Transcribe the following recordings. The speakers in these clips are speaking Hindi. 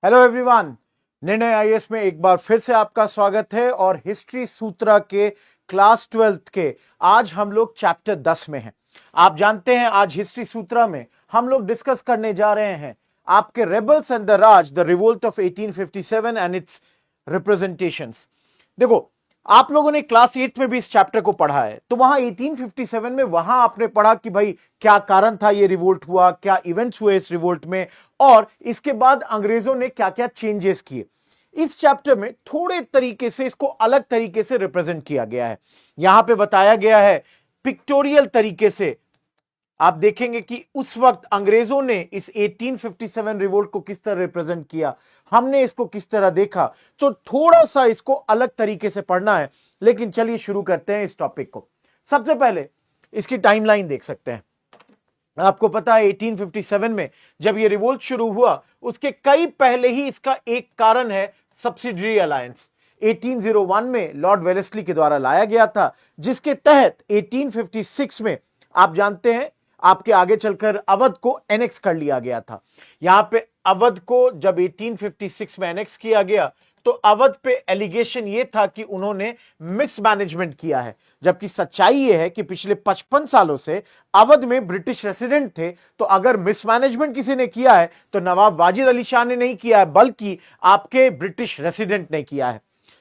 हेलो एवरीवन, निर्णय आईएएस में एक बार फिर से आपका स्वागत है। और हिस्ट्री सूत्रा के क्लास 12th के आज हम लोग चैप्टर 10 में हैं। आप जानते हैं आज हिस्ट्री सूत्रा में हम लोग डिस्कस करने जा रहे हैं आपके rebels and the Raj, the revolt of 1857 and it's representations. देखो, आप लोगों ने क्लास 8 में भी इस चैप्टर को पढ़ा है, तो वहां 1857 में वहां आपने पढ़ा कि भाई क्या कारण था ये रिवोल्ट हुआ, क्या इवेंट्स हुए इस रिवोल्ट में, और इसके बाद अंग्रेजों ने क्या क्या चेंजेस किए। इस चैप्टर में थोड़े तरीके से इसको अलग तरीके से रिप्रेजेंट किया गया है। यहां पे बताया गया है पिक्टोरियल तरीके से। आप देखेंगे कि उस वक्त अंग्रेजों ने इस 1857 रिवोल्ट को किस तरह रिप्रेजेंट किया, हमने इसको किस तरह देखा। तो थोड़ा सा इसको अलग तरीके से पढ़ना है, लेकिन चलिए शुरू करते हैं इस टॉपिक को। सबसे पहले इसकी टाइमलाइन देख सकते हैं। आपको पता है 1857 में जब यह रिवोल्ट शुरू हुआ, उसके कई पहले ही इसका एक कारण है सब्सिडियरी अलायंस। 1801 में लॉर्ड वेलेस्ली के द्वारा लाया गया था, जिसके तहत 1856 में आप जानते हैं आपके आगे चलकर अवध को एनेक्स कर लिया गया था। यहां पे अवध को जब 1856 में एनेक्स किया गया तो अवध पे एलिगेशन ये था कि उन्होंने मिसमैनेजमेंट किया है, जबकि सच्चाई ये है कि पिछले 55 सालों से अवध में ब्रिटिश रेसिडेंट थे। तो अगर मिसमैनेजमेंट किसी ने किया है तो नवाब वाजिद अली शाह ने नहीं किया है, बल्कि आपके ब्रिटिश रेसिडेंट ने किया है।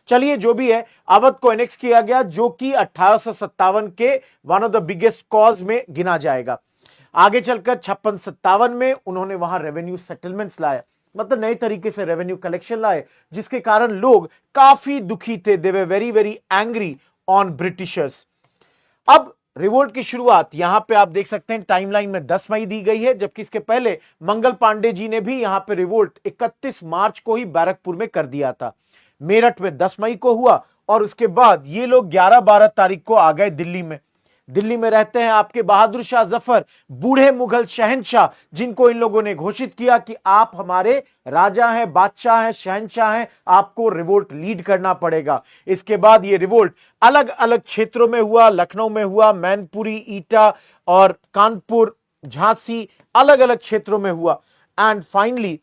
चलिए, जो भी है, अवध को एनेक्स किया गया, जो कि 1857 के one of the biggest cause में गिना जाएगा। आगे चलकर 56-57 में उन्होंने वहां रेवेन्यू सेटलमेंट्स लाए, मतलब नए तरीके से रेवेन्यू कलेक्शन लाए, जिसके कारण लोग काफी दुखी थे। They were very very angry on britishers. अब रिवोल्ट की शुरुआत यहां पे आप देख सकते हैं टाइमलाइन में 10 मई दी गई है, जबकि इसके पहले मंगल पांडे जी ने भी यहां पे रिवोल्ट 31 मार्च को ही बैरकपुर में कर दिया था। मेरठ में 10 मई को हुआ और उसके बाद ये लोग 11-12 तारीख को आ गए दिल्ली में। दिल्ली में रहते हैं आपके बहादुर शाह जफर, बूढ़े मुगल शहंशाह, जिनको इन लोगों ने घोषित किया कि आप हमारे राजा हैं, बादशाह हैं, शहंशाह हैं, आपको रिवोल्ट लीड करना पड़ेगा। इसके बाद ये रिवोल्ट अलग अलग क्षेत्रों में हुआ, लखनऊ में हुआ, मैनपुरी, ईटा और कानपुर, झांसी, अलग अलग क्षेत्रों में हुआ। एंड फाइनली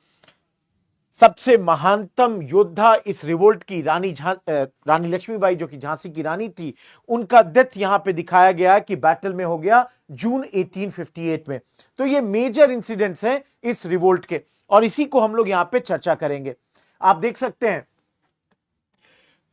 सबसे महानतम योद्धा इस रिवोल्ट की रानी लक्ष्मीबाई, जो कि झांसी की रानी थी, उनका डेथ यहां पे दिखाया गया कि बैटल में हो गया जून 1858 में। तो ये मेजर इंसिडेंट्स हैं इस रिवोल्ट के, और इसी को हम लोग यहां पे चर्चा करेंगे। आप देख सकते हैं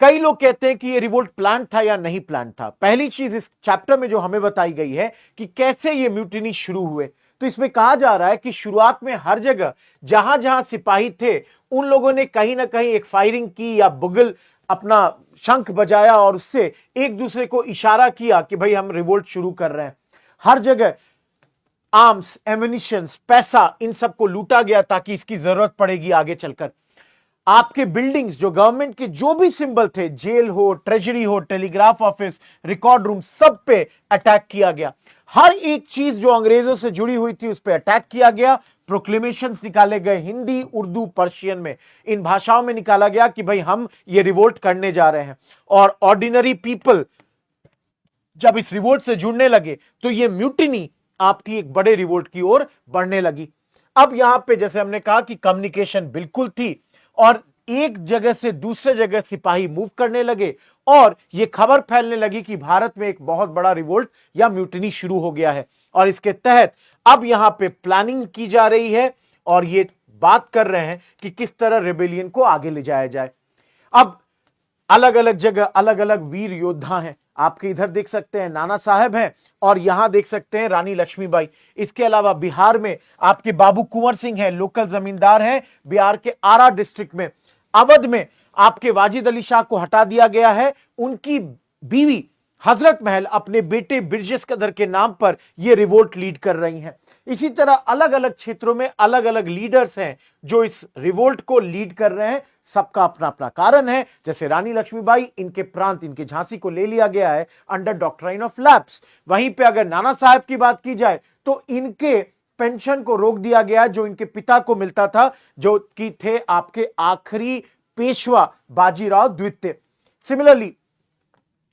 कई लोग कहते हैं कि ये रिवोल्ट प्लान था या नहीं प्लान था। पहली चीज इस चैप्टर में जो हमें बताई गई है कि कैसे ये म्यूटिनी शुरू हुए, तो इसमें कहा जा रहा है कि शुरुआत में हर जगह जहां जहां सिपाही थे उन लोगों ने कहीं ना कहीं एक फायरिंग की या बुगल अपना शंख बजाया और उससे एक दूसरे को इशारा किया कि भाई हम रिवोल्ट शुरू कर रहे हैं। हर जगह आर्म्स, एम्युनिशंस, पैसा, इन सबको लूटा गया ताकि इसकी जरूरत पड़ेगी आगे चलकर। आपके बिल्डिंग्स, जो गवर्नमेंट के जो भी सिंबल थे, जेल हो, ट्रेजरी हो, टेलीग्राफ ऑफिस, रिकॉर्ड रूम, सब पे अटैक किया गया। हर एक चीज जो अंग्रेजों से जुड़ी हुई थी उस पे अटैक किया गया। प्रोक्लेमेशंस निकाले गए, हिंदी, उर्दू, पर्शियन में, इन भाषाओं में निकाला गया कि भाई हम ये रिवोल्ट करने जा रहे हैं। और ऑर्डिनरी पीपल जब इस रिवोल्ट से जुड़ने लगे तो ये म्यूटिनी आपकी एक बड़े रिवोल्ट की ओर बढ़ने लगी। अब यहां पे जैसे हमने कहा कि कम्युनिकेशन बिल्कुल थी, और एक जगह से दूसरे जगह सिपाही मूव करने लगे, और यह खबर फैलने लगी कि भारत में एक बहुत बड़ा रिवोल्ट या म्यूटिनी शुरू हो गया है। और इसके तहत अब यहां पे प्लानिंग की जा रही है और ये बात कर रहे हैं कि किस तरह रेबेलियन को आगे ले जाया जाए। अब अलग अलग जगह अलग अलग वीर योद्धा हैं। आपके इधर देख सकते हैं नाना साहब हैं, और यहां देख सकते हैं रानी लक्ष्मीबाई। इसके अलावा बिहार में आपके बाबू कुंवर सिंह हैं, लोकल जमींदार हैं बिहार के आरा डिस्ट्रिक्ट में। अवध में आपके वाजिद अली शाह को हटा दिया गया है, उनकी बीवी हजरत महल अपने बेटे बिरजेश कदर के नाम पर यह रिवोल्ट लीड कर रही हैं। इसी तरह अलग अलग क्षेत्रों में अलग अलग लीडर्स हैं जो इस रिवोल्ट को लीड कर रहे हैं। सबका अपना अपना कारण है। जैसे रानी लक्ष्मीबाई, इनके प्रांत, इनके झांसी को ले लिया गया है अंडर डॉक्ट्राइन ऑफ लैप्स। वहीं पे अगर नाना साहब की बात की जाए तो इनके पेंशन को रोक दिया गया जो इनके पिता को मिलता था, जो कि थे आपके आखिरी पेशवा बाजीराव द्वितीय। सिमिलरली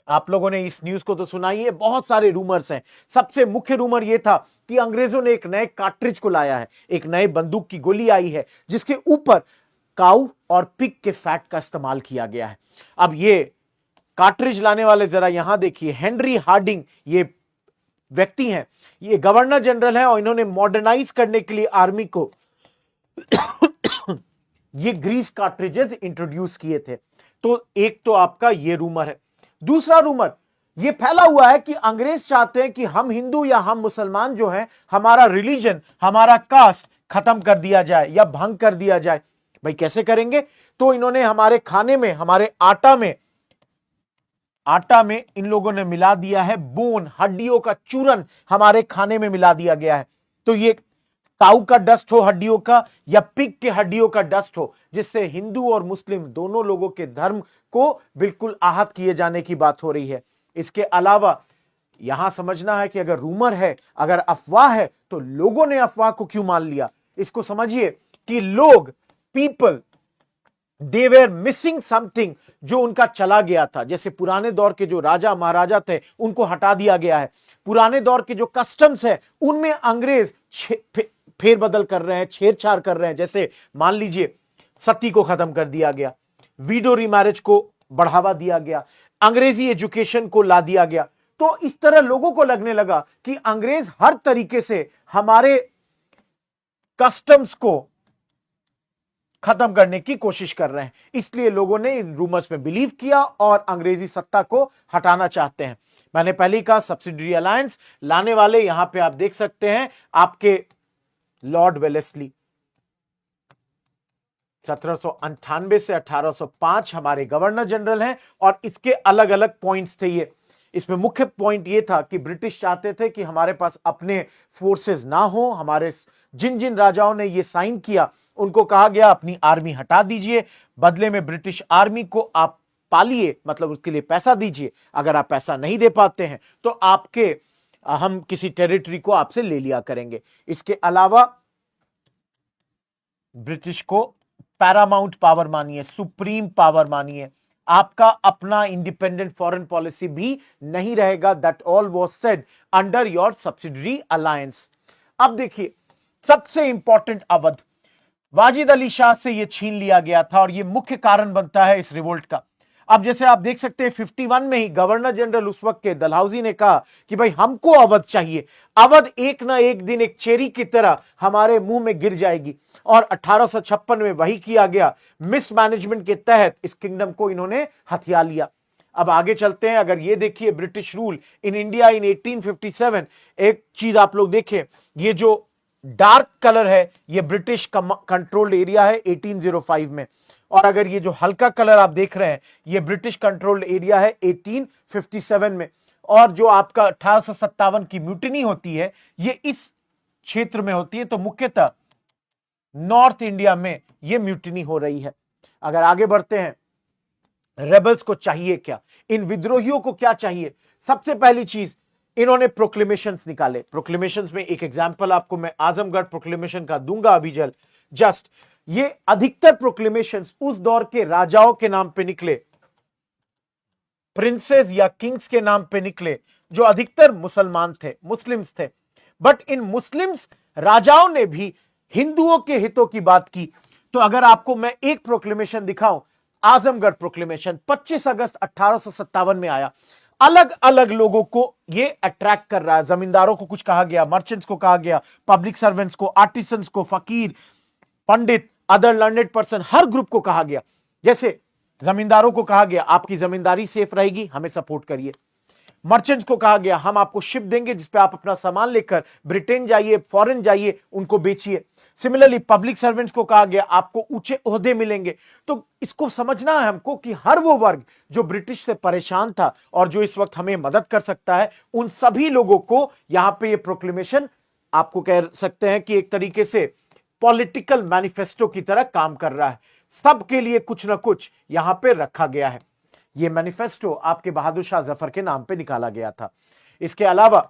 आप लोगों ने इस न्यूज को तो सुना ही है, बहुत सारे रूमर्स हैं। सबसे मुख्य रूमर यह था कि अंग्रेजों ने एक नए कार्ट्रिज को लाया है, एक नए बंदूक की गोली आई है जिसके ऊपर काऊ और पिग के फैट का इस्तेमाल किया गया है। अब ये कार्ट्रिज लाने वाले जरा यहां देखिए, हेनरी हार्डिंग ये व्यक्ति हैं, ये गवर्नर जनरल हैं और इन्होंने मॉडर्नाइज करने के लिए आर्मी को ये ग्रीस कार्ट्रिजेस इंट्रोड्यूस किए थे। तो एक तो आपका ये रूमर है। दूसरा रूमर ये फैला हुआ है कि अंग्रेज चाहते हैं कि हम हिंदू या हम मुसलमान जो हैं, हमारा रिलीजन, हमारा कास्ट खत्म कर दिया जाए या भंग कर दिया जाए। भाई कैसे करेंगे? तो इन्होंने हमारे खाने में, हमारे आटा में इन लोगों ने मिला दिया है बोन, हड्डियों का चूरन हमारे खाने में मिला दिया गया है। तो ये काऊ का डस्ट हो हड्डियों का या पिग के हड्डियों का डस्ट हो, जिससे हिंदू और मुस्लिम दोनों लोगों के धर्म को बिल्कुल आहत किए जाने की बात हो रही है। इसके अलावा यहां समझना है कि अगर रूमर है, अगर अफवाह है, तो लोगों ने अफवाह को क्यों मान लिया? इसको समझिए कि लोग, people, they were missing something जो उनका चला गया था। जैसे पुराने दौर के जो राजा महाराजा थे उनको हटा दिया गया है। पुराने दौर के जो कस्टम्स है उनमें अंग्रेज फेरबदल कर रहे हैं, छेड़छाड़ कर रहे हैं। जैसे मान लीजिए सती को खत्म कर दिया गया, विडो रीमैरिज को बढ़ावा दिया गया, अंग्रेजी एजुकेशन को ला दिया गया। तो इस तरह लोगों को लगने लगा कि अंग्रेज हर तरीके से हमारे कस्टम्स को खत्म करने की कोशिश कर रहे हैं। इसलिए लोगों ने इन रूमर्स में बिलीव किया और अंग्रेजी सत्ता को हटाना चाहते हैं। मैंने पहले कहा सब्सिडरी अलायंस लाने वाले यहां पे आप देख सकते हैं आपके लॉर्ड वेलेस्ली। 1798 से 1805 हमारे गवर्नर जनरल हैं और इसके अलग अलग पॉइंट्स थे। ये इसमें मुख्य पॉइंट ये था कि ब्रिटिश चाहते थे कि हमारे पास अपने फोर्सेस ना हो। हमारे जिन जिन राजाओं ने ये साइन किया उनको कहा गया अपनी आर्मी हटा दीजिए, बदले में ब्रिटिश आर्मी को आप पालिए, मतलब उसके लिए पैसा दीजिए। अगर आप पैसा नहीं दे पाते हैं तो हम किसी टेरिटरी को आपसे ले लिया करेंगे। इसके अलावा ब्रिटिश को पैरामाउंट पावर मानिए, सुप्रीम पावर मानिए, आपका अपना इंडिपेंडेंट फॉरेन पॉलिसी भी नहीं रहेगा। That all was said under your subsidiary alliance. अब देखिए सबसे इंपॉर्टेंट अवध वाजिद अली शाह से यह छीन लिया गया था और यह मुख्य कारण बनता है इस रिवोल्ट का। अब जैसे आप देख सकते हैं 51 में ही गवर्नर जनरल उस वक्त के डलहौजी ने कहा कि भाई हमको अवध चाहिए। अवध एक ना एक दिन एक चेरी की तरह हमारे मुंह में गिर जाएगी और 1856 में वही किया गया। मिसमैनेजमेंट के तहत इस किंगडम को इन्होंने हथिया लिया। अब आगे चलते हैं। अगर ये देखिए British rule in India in 1857, एक चीज आप लोग देखें, ये जो डार्क कलर है ये ब्रिटिश कंट्रोल्ड एरिया है 1805 में, और अगर ये जो हल्का कलर आप देख रहे हैं ये ब्रिटिश कंट्रोल्ड एरिया है 1857 में। और जो आपका 1857 की म्यूटिनी होती है ये इस क्षेत्र में होती है। तो मुख्यतः नॉर्थ इंडिया में ये म्यूटिनी हो रही है। अगर आगे बढ़ते हैं, रेबल्स को चाहिए क्या, इन विद्रोहियों को क्या चाहिए? सबसे पहली चीज इन्होंने प्रोक्लेमेशंस निकाले। प्रोक्लेमेशंस में एक एग्जांपल आपको मैं आजमगढ़ प्रोक्लेमेशन का दूंगा अभी जस्ट। ये अधिकतर प्रोक्लेमेशंस उस दौर के राजाओं के नाम पे निकले, प्रिंसेस या किंग्स के नाम पे निकले, जो अधिकतर मुसलमान थे, मुस्लिम्स थे। बट इन मुस्लिम्स राजाओं ने भी हिंदुओं के हितों की बात की। तो अगर आपको मैं एक प्रोक्लेमेशन दिखाऊं, आजमगढ़ प्रोक्लेमेशन 25 अगस्त 1857 में आया। अलग अलग लोगों को ये अट्रैक्ट कर रहा है। जमींदारों को कुछ कहा गया, मर्चेंट्स को कहा गया, पब्लिक सर्वेंट्स को, आर्टिसंस को, फकीर, पंडित, अदर लर्नेड पर्सन, हर ग्रुप को कहा गया। जैसे जमींदारों को कहा गया आपकी जमींदारी सेफ रहेगी, हमें सपोर्ट करिए। मर्चेंट्स को कहा गया हम आपको शिप देंगे जिसपे आप अपना सामान लेकर ब्रिटेन जाइए, फॉरेन जाइए, उनको बेचिए। सिमिलरली पब्लिक सर्वेंट्स को कहा गया आपको ऊंचे ओहदे मिलेंगे। तो इसको समझना है हमको कि हर वो वर्ग जो ब्रिटिश से परेशान था और जो इस वक्त हमें मदद कर सकता है, उन सभी लोगों को यहां पे ये प्रोक्लेमेशन आपको कह सकते हैं कि एक तरीके से पॉलिटिकल मैनिफेस्टो की तरह काम कर रहा है। सबके लिए कुछ ना कुछ यहां पे रखा गया है। यह मैनिफेस्टो आपके बहादुर शाह जफर के नाम पे निकाला गया था। इसके अलावा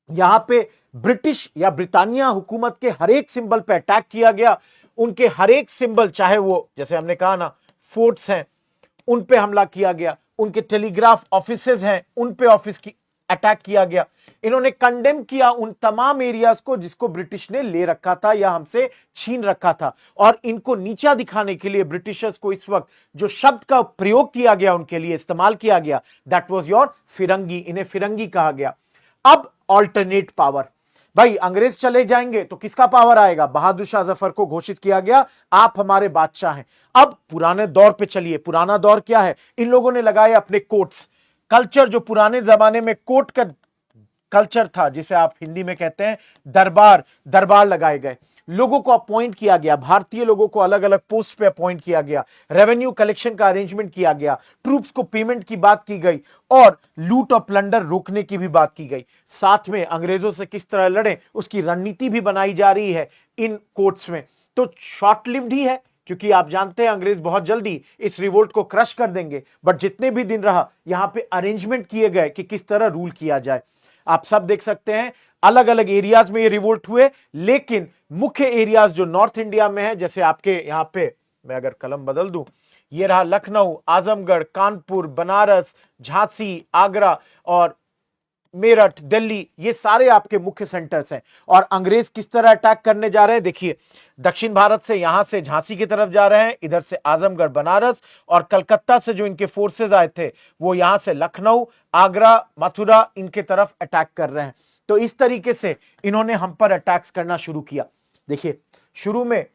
यहां पे ब्रिटिश या ब्रिटानिया हुकूमत के हर एक सिंबल पे अटैक किया गया। उनके हर एक सिंबल, चाहे वो जैसे हमने कहा ना फोर्ट्स हैं, उन पे हमला किया गया। उनके टेलीग्राफ ऑफिसेज हैं, उन पे ऑफिस की अटैक किया गया। इन्होंने कंडेम किया उन तमाम एरियाज को जिसको ब्रिटिश ने ले रखा था या हमसे छीन रखा था। और इनको नीचा दिखाने के लिए ब्रिटिशर्स को इस वक्त जो शब्द का प्रयोग किया गया, उनके लिए इस्तेमाल किया गया, दैट वाज योर फिरंगी। इन्हें फिरंगी कहा गया। अब ऑल्टरनेट पावर, भाई अंग्रेज चले जाएंगे तो किसका पावर आएगा? बहादुर शाह जफर को घोषित किया गया, आप हमारे बादशाह हैं। अब पुराने दौर पे चलिए। पुराना दौर क्या है? इन लोगों ने लगाए अपने कोट्स, कल्चर जो पुराने जमाने में कोर्ट का कल्चर था, जिसे आप हिंदी में कहते हैं दरबार, दरबार लगाए गए, लोगों को अपॉइंट किया गया, भारतीय लोगों को अलग अलग पोस्ट पे अपॉइंट किया गया, रेवेन्यू कलेक्शन का अरेंजमेंट किया गया, ट्रूप्स को पेमेंट की बात की गई और लूट और प्लंडर रोकने की भी बात की गई। साथ में अंग्रेजों से किस तरह लड़े उसकी रणनीति भी बनाई जा रही है इन कोर्ट्स में। तो शॉर्ट लिव्ड ही है, क्योंकि आप जानते हैं अंग्रेज बहुत जल्दी इस रिवोल्ट को क्रश कर देंगे, बट जितने भी दिन रहा यहां पे अरेंजमेंट किए गए कि किस तरह रूल किया जाए। आप सब देख सकते हैं अलग अलग एरियाज में ये रिवोल्ट हुए, लेकिन मुख्य एरियाज जो नॉर्थ इंडिया में है, जैसे आपके यहां पे मैं अगर कलम बदल दूं, ये रहा लखनऊ, आजमगढ़, कानपुर, बनारस, झांसी, आगरा और मेरठ, दिल्ली, ये सारे आपके मुख्य सेंटर्स हैं। और अंग्रेज किस तरह अटैक करने जा रहे हैं देखिए, दक्षिण भारत से यहां से झांसी की तरफ जा रहे हैं, इधर से आजमगढ़, बनारस, और कलकत्ता से जो इनके फोर्सेस आए थे वो यहां से लखनऊ, आगरा, मथुरा, इनके तरफ अटैक कर रहे हैं। तो इस तरीके से इन्होंने हम पर अटैक्स करना शुरू किया। देखिए शुरू में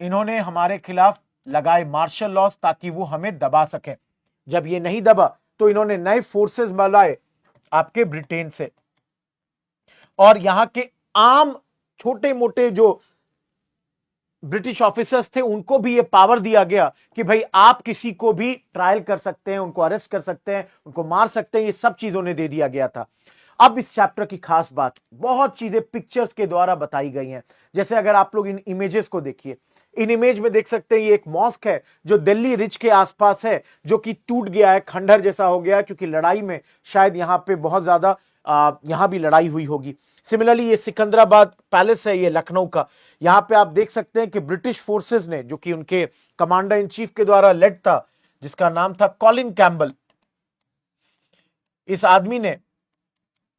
इन्होंने हमारे खिलाफ लगाए मार्शल लॉस ताकि वो हमें दबा सके। जब ये नहीं दबा तो इन्होंने नए फोर्सेस बुलाए आपके ब्रिटेन से, और यहां के आम छोटे मोटे जो ब्रिटिश ऑफिसर्स थे उनको भी ये पावर दिया गया कि भाई आप किसी को भी ट्रायल कर सकते हैं, उनको अरेस्ट कर सकते हैं, उनको मार सकते हैं। ये सब चीजों ने दे दिया गया था। अब इस चैप्टर की खास बात, बहुत चीजें पिक्चर्स के द्वारा बताई गई हैं। जैसे अगर आप लोग इन इमेजेस को देखिए, इन इमेज में देख सकते हैं ये एक मॉस्क है जो दिल्ली रिज के आसपास है, जो कि टूट गया है, खंडहर जैसा हो गया है, क्योंकि लड़ाई में शायद यहां पे बहुत ज्यादा यहां भी लड़ाई हुई होगी। सिमिलरली ये सिकंदराबाद पैलेस है, ये लखनऊ का, यहां पे आप देख सकते हैं कि ब्रिटिश फोर्सेस ने, जो कि उनके कमांडर इन चीफ के द्वारा लेड था, जिसका नाम था कॉलिन कैम्बल, इस आदमी ने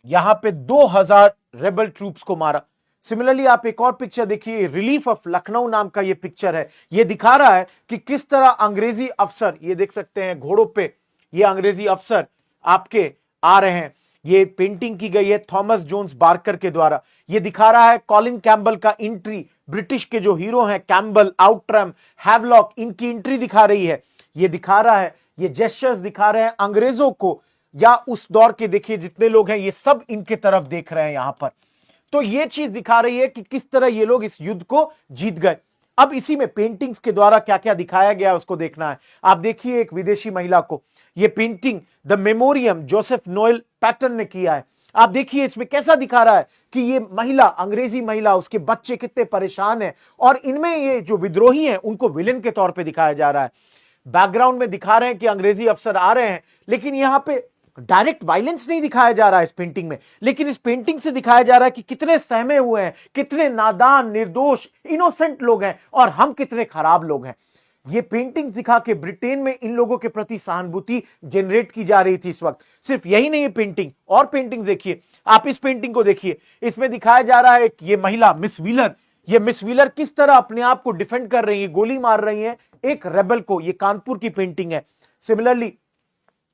यहां पे 2000 रेबल ट्रूप्स को मारा। सिमिलरली आप एक और पिक्चर देखिए, रिलीफ ऑफ लखनऊ नाम का ये पिक्चर है। ये दिखा रहा है कि किस तरह अंग्रेजी अफसर, ये देख सकते हैं घोड़ों पे ये अंग्रेजी अफसर आपके आ रहे हैं। ये पेंटिंग की गई है थॉमस जोन्स बार्कर के द्वारा। ये दिखा रहा है कॉलिन कैम्बल का एंट्री, ब्रिटिश के जो हीरो हैं कैम्बल, आउटरैम, हैवलॉक, इनकी एंट्री दिखा रही है। ये दिखा रहा है, ये जेस्चर्स दिखा रहे हैं अंग्रेजों को, या उस दौर के देखिए जितने लोग हैं ये सब इनके तरफ देख रहे हैं यहां पर। तो ये चीज दिखा रही है कि किस तरह ये लोग इस युद्ध को जीत गए। अब इसी में पेंटिंग्स के द्वारा क्या क्या दिखाया गया उसको देखना है। आप देखिए एक विदेशी महिला को, ये painting the memoriam Joseph Noel pattern ने किया है। आप देखिए इसमें कैसा दिखा रहा है कि ये महिला, अंग्रेजी महिला, उसके बच्चे कितने परेशान हैं, और इनमें ये जो विद्रोही हैं उनको विलेन के तौर पे दिखाया जा रहा है। बैकग्राउंड में दिखा रहे हैं कि अंग्रेजी अफसर आ रहे हैं, लेकिन यहां पे डायरेक्ट वायलेंस नहीं दिखाया जा रहा है इस पेंटिंग में, लेकिन इस पेंटिंग से दिखाया जा रहा है कि कितने सहमे हुए हैं, कितने नादान, निर्दोष, इनोसेंट लोग हैं, और हम कितने खराब लोग हैं। ये पेंटिंग्स दिखा के ब्रिटेन में इन लोगों के प्रति सहानुभूति जनरेट की जा रही थी इस वक्त। सिर्फ यही नहीं है पेंटिंग, और पेंटिंग देखिए, आप इस पेंटिंग को देखिए, इसमें दिखाया जा रहा है कि ये महिला मिस व्हीलर, ये मिस व्हीलर किस तरह अपने आप को डिफेंड कर रही है, गोली मार रही है एक रेबल को। ये कानपुर की पेंटिंग है। सिमिलरली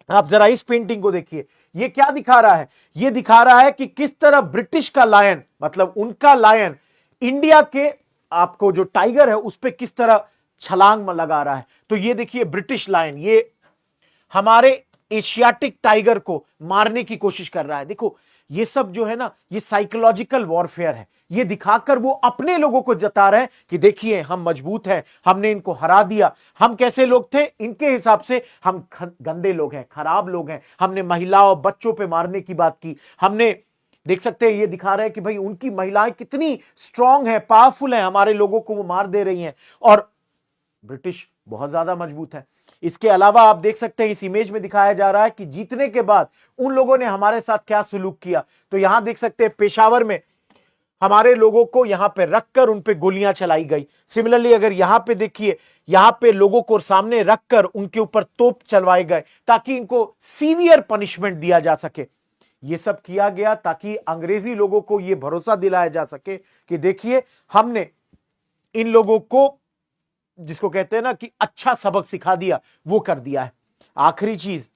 आप जरा इस पेंटिंग को देखिए, ये क्या दिखा रहा है? ये दिखा रहा है कि किस तरह ब्रिटिश का लायन, मतलब उनका लायन, इंडिया के आपको जो टाइगर है उस पर किस तरह छलांग लगा रहा है। तो ये देखिए ब्रिटिश लायन, ये हमारे एशियाटिक टाइगर को मारने की कोशिश कर रहा है। देखो ये सब जो है ना, ये साइकोलॉजिकल वॉरफेयर है। ये दिखाकर वो अपने लोगों को जता रहे हैं कि देखिए हम मजबूत हैं, हमने इनको हरा दिया। हम कैसे लोग थे इनके हिसाब से? हम गंदे लोग हैं, खराब लोग हैं। हमने महिलाओं बच्चों पे मारने की बात की। हमने देख सकते हैं ये दिखा रहे हैं कि भाई उनकी महिलाएं कितनी स्ट्रांग है, पावरफुल है, हमारे लोगों को वो मार दे रही हैं, और ब्रिटिश बहुत ज्यादा मजबूत है। इसके अलावा आप देख सकते हैं इस इमेज में दिखाया जा रहा है कि जीतने के बाद उन लोगों ने हमारे साथ क्या सलूक किया। तो यहां देख सकते हैं पेशावर में हमारे लोगों को यहां पे रखकर उन पे गोलियां चलाई गई। सिमिलरली अगर यहां पे देखिए, यहां पे लोगों को सामने रखकर उनके ऊपर तोप चलवाए गए ताकि इनको सीवियर पनिशमेंट दिया जा सके। ये सब किया गया ताकि अंग्रेजी लोगों को यह भरोसा दिलाया जा सके कि देखिए हमने इन लोगों को, जिसको कहते हैं ना कि अच्छा सबक सिखा दिया, वो कर दिया है। आखिरी चीज,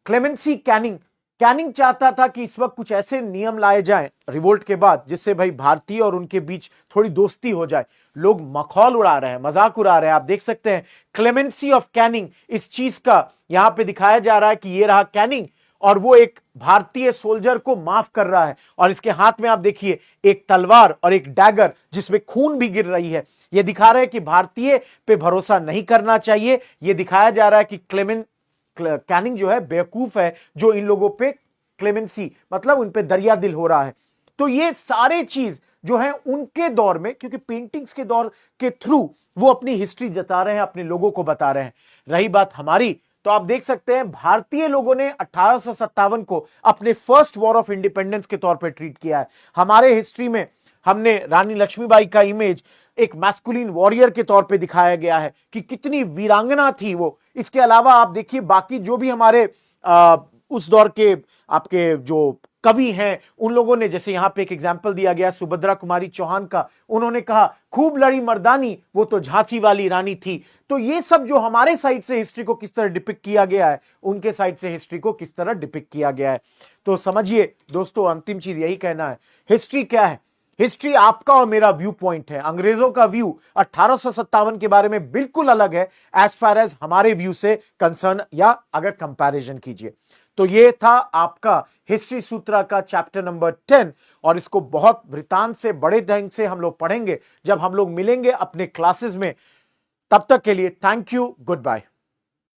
क्लेमेंसी कैनिंग। कैनिंग चाहता था कि इस वक्त कुछ ऐसे नियम लाए जाएं रिवोल्ट के बाद जिससे भाई भारतीय और उनके बीच थोड़ी दोस्ती हो जाए। लोग मखौल उड़ा रहे हैं, मजाक उड़ा रहे हैं। आप देख सकते हैं क्लेमेंसी ऑफ कैनिंग, इस चीज का यहां पे दिखाया जा रहा है कि ये रहा कैनिंग और वो एक भारतीय सोल्जर को माफ कर रहा है और इसके हाथ में आप देखिए एक तलवार और एक डैगर जिसमें खून भी गिर रही है। यह दिखा रहा है कि भारतीय पे भरोसा नहीं करना चाहिए। यह दिखाया जा रहा है कि कैनिंग जो है बेवकूफ है, जो इन लोगों पे क्लेमेंसी मतलब उन पे दरिया दिल हो रहा है। तो ये सारे चीज जो है उनके दौर में, क्योंकि पेंटिंग्स के दौर के थ्रू वो अपनी हिस्ट्री जता रहे हैं, अपने लोगों को बता रहे हैं। रही बात हमारी, तो आप देख सकते हैं भारतीय लोगों ने 1857 को अपने फर्स्ट वॉर ऑफ इंडिपेंडेंस के तौर पर ट्रीट किया है। हमारे हिस्ट्री में हमने रानी लक्ष्मीबाई का इमेज एक मैस्कुलिन वॉरियर के तौर पे दिखाया गया है कि कितनी वीरांगना थी वो। इसके अलावा आप देखिए बाकी जो भी हमारे उस दौर के आपके जो कवि हैं, उन लोगों ने, जैसे यहां पे एक एग्जाम्पल दिया गया सुभद्रा कुमारी चौहान का, उन्होंने कहा खूब लड़ी मर्दानी, वो तो झांसी वाली रानी थी। तो ये सब जो हमारे साइड से हिस्ट्री को किस तरह डिपिक्ट किया गया है, उनके साइड से हिस्ट्री को किस तरह डिपिक्ट किया गया है। तो समझिए दोस्तों, अंतिम चीज यही कहना है, हिस्ट्री क्या है? हिस्ट्री आपका और मेरा व्यू पॉइंट है। अंग्रेजों का व्यू 1857 के बारे में बिल्कुल अलग है एज फार एज हमारे व्यू से कंसर्न, या अगर कंपैरिजन कीजिए। तो ये था आपका हिस्ट्री सूत्रा का चैप्टर नंबर 10 और इसको बहुत वृतांत से, बड़े ढंग से हम लोग पढ़ेंगे जब हम लोग मिलेंगे अपने क्लासेस में। तब तक के लिए थैंक यू, गुड बाय।